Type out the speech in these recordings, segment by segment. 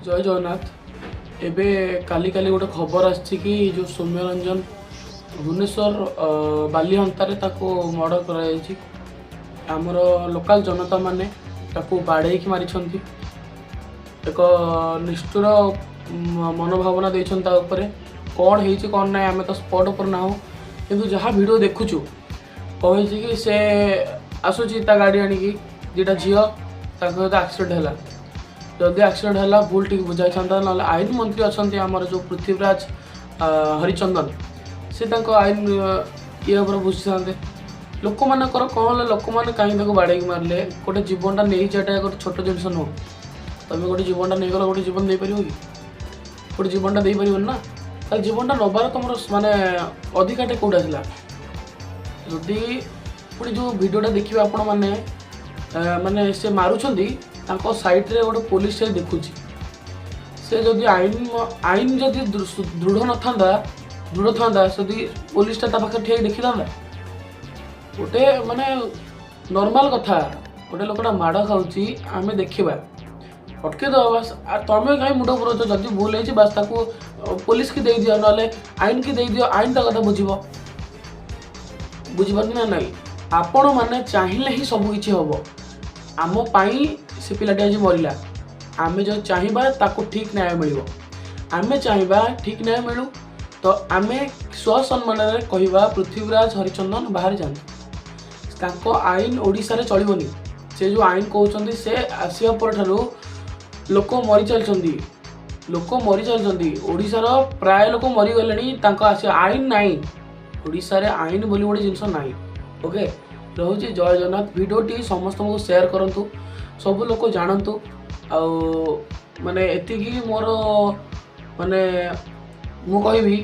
जय जगन्नाथ। एबे काली काली गोटे खबर आछि कि जो सौम्य रंजन भुवनेश्वर बालीहंतारे ताको मर्डर कराଯାଇଛି। आमर लोकल जनता माने ताको बाड़ेकी मारिछंती। एक निष्ठुर मनोभावना देइछंता ऊपर कौन हेछि कौन नाही आमे तो स्पॉट ऊपर ना हो, किंतु जहाँ वीडियो देखुछु कहे कि से आसुची ता गाड़ी आनिकी जेटा झील ताको एक्सीडेंट हैला। जदि एक्सीडेंट हैला भूल ठीक बुझाई था ना आईन मंत्री अच्छा आमर जो पृथ्वीराज हरिचंदन से आईन ये बुझी था लोक मान कौन लोक मैंने कहीं बाड़े मारे गोटे जीवनटा नहीं जाटा गोटे छोट जिन नुह तुम गोटे जीवनटा नहीं गला गोटे जीवन दे पार कि गोटे जीवनटा दे पार ना ताल जीवनटा नबार तुम माने अधिकाटे कौटा था जदि पुणी जो भिडटा देखिए आपण मैंने माने से मारुछंती तांको साइड रे गोटे पुलिस से देखुची से जदि आईन जदि दृढ़ न था जदि पुलिसटा ता पाखे ठिया देखी था गोटे माने नॉर्मल कथा गोटे लोकटा माड़ खाऊची आम देखा अटके दो बस तुम कहीं मुंड पुराच जदि भूल है बस ताको पुलिस की दे दियो ना आईन की दे दियो आईन ता कथा बुझीपार ना नहीं आपण मैंने चाहिए ही सबकि हम आम पाई से पिलाटी आज मरला आम जो चाहिए ताको ठीक न्याय मिल आम चाहिए ठीक न्याय मिलू तो आम स्वसम्मान कहवा पृथ्वीराज हरिचंदन बाहर जाते आईन ओडिशा रे चलबनी से जो आईन कहते से आसिया पर लोक मरी चलती ओडिशार प्राय लोक मरीगले आईन नाई ओडिशा रे आईन बोली गोटे जिनस नाई। ओके रोचे जय जगन्नाथ भिडियोटी समस्त को शेयर करूँ सब लोग जानतु माने एति मोर माने मु कहबी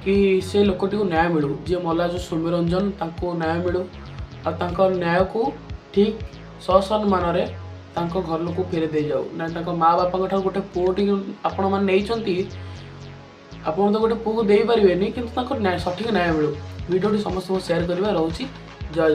कि से लोकटी को न्याय मिलू जे मला जो सौम्य रंजन ताको न्याय मिलू आ न्याय को ठीक ससम्मान रे तांको घर लोक फेरे दे जाऊ ना माँ बापा ठार गोटे पुओटी आपण मैंने नहीं आपड़ तो गोटे पुओ को दे पारे कि सठिक न्याय मिलू भिडियोटी समस्त को शेयर करवा रोची जय।